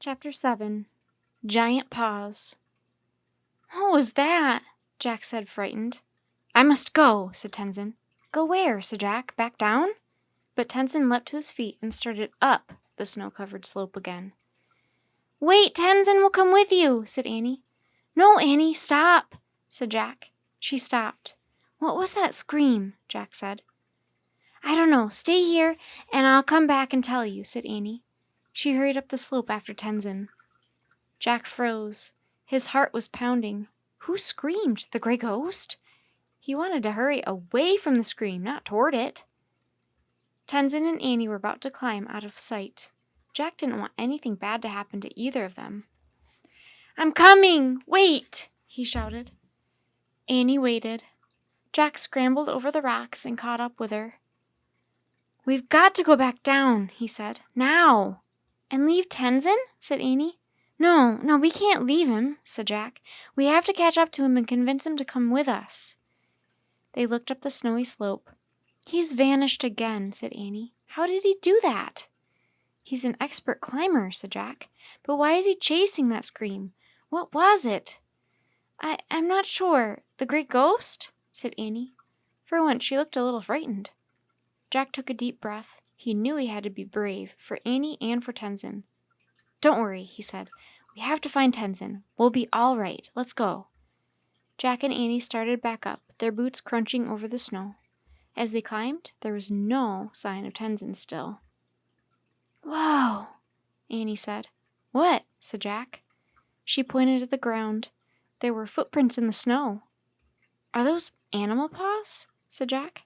Chapter 7 Giant Paws. "What was that?" Jack said, frightened. "I must go," said Tenzin. "Go where?" said Jack. "Back down?" But Tenzin leapt to his feet and started up the snow-covered slope again. "Wait, Tenzin, we'll come with you," said Annie. "No, Annie, stop," said Jack. She stopped. "What was that scream?" Jack said. "I don't know. Stay here, and I'll come back and tell you," said Annie. She hurried up the slope after Tenzin. Jack froze. His heart was pounding. Who screamed? The gray ghost? He wanted to hurry away from the scream, not toward it. Tenzin and Annie were about to climb out of sight. Jack didn't want anything bad to happen to either of them. "I'm coming! Wait!" he shouted. Annie waited. Jack scrambled over the rocks and caught up with her. "We've got to go back down," he said. "Now!" "And leave Tenzin?" said Annie. No, we can't leave him," said Jack. "We have to catch up to him and convince him to come with us." They looked up the snowy slope. "He's vanished again," said Annie. "How did he do that?" "He's an expert climber," said Jack. "But why is he chasing that scream? What was it?" I'm not sure. The great ghost?" said Annie. For once she looked a little frightened. Jack took a deep breath. He knew he had to be brave, for Annie and for Tenzin. "Don't worry," he said. "We have to find Tenzin. We'll be all right. Let's go." Jack and Annie started back up, their boots crunching over the snow. As they climbed, there was no sign of Tenzin still. "Whoa!" Annie said. "What?" said Jack. She pointed at the ground. There were footprints in the snow. "Are those animal paws?" said Jack.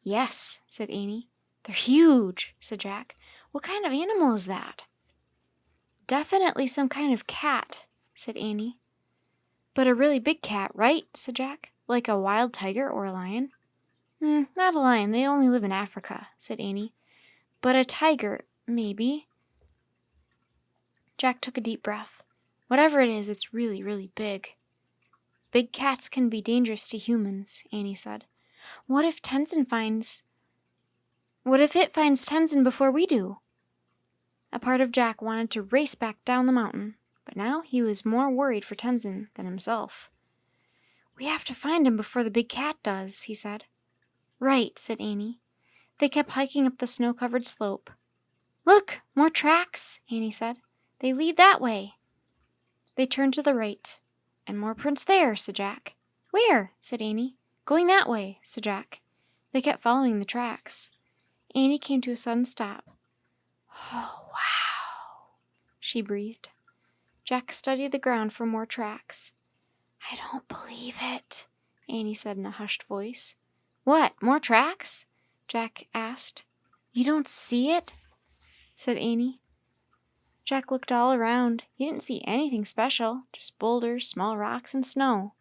"Yes," said Annie. "They're huge," said Jack. "What kind of animal is that?" "Definitely some kind of cat," said Annie. "But a really big cat, right?" said Jack. "Like a wild tiger or a lion?" Not a lion. They only live in Africa," said Annie. "But a tiger, maybe." Jack took a deep breath. "Whatever it is, it's really, really big." "Big cats can be dangerous to humans," Annie said. What if it finds Tenzin before we do?" A part of Jack wanted to race back down the mountain, but now he was more worried for Tenzin than himself. "We have to find him before the big cat does," he said. "Right," said Annie. They kept hiking up the snow-covered slope. "Look, more tracks," Annie said. "They lead that way." They turned to the right. "And more prints there," said Jack. "Where?" said Annie. "Going that way," said Jack. They kept following the tracks. Annie came to a sudden stop. "Oh, wow," she breathed. Jack studied the ground for more tracks. "I don't believe it," Annie said in a hushed voice. "What, more tracks?" Jack asked. "You don't see it?" said Annie. Jack looked all around. He didn't see anything special, just boulders, small rocks, and snow.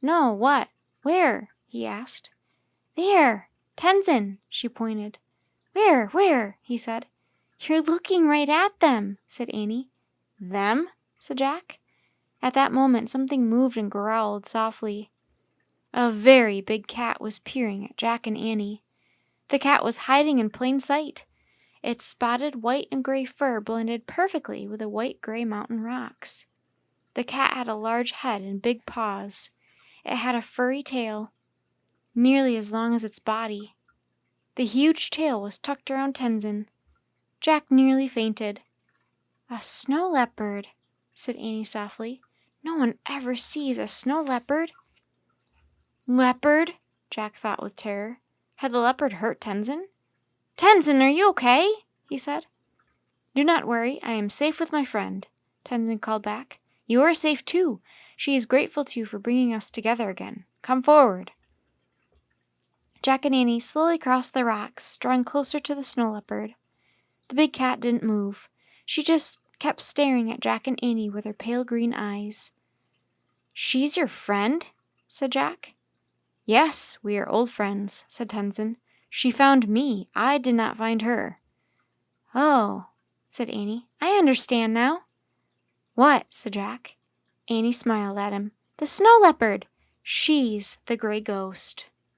"No, what? Where?" he asked. "There! Tenzin!" she pointed. Where?" he said. "You're looking right at them," said Annie. "Them?" said Jack. At that moment something moved and growled softly. A very big cat was peering at Jack and Annie. The cat was hiding in plain sight. Its spotted white and gray fur blended perfectly with the white-gray mountain rocks. The cat had a large head and big paws. It had a furry tail, nearly as long as its body. The huge tail was tucked around Tenzin. Jack nearly fainted. "A snow leopard," said Annie softly. "No one ever sees a snow leopard." "Leopard?" Jack thought with terror. Had the leopard hurt Tenzin? "Tenzin, are you okay?" he said. "Do not worry. I am safe with my friend," Tenzin called back. "You are safe too. She is grateful to you for bringing us together again. Come forward." Jack and Annie slowly crossed the rocks, drawing closer to the snow leopard. The big cat didn't move. She just kept staring at Jack and Annie with her pale green eyes. "She's your friend?" said Jack. "Yes, we are old friends," said Tenzin. "She found me. I did not find her." "Oh," said Annie. "I understand now." "What?" said Jack. Annie smiled at him. "The snow leopard. She's the gray ghost."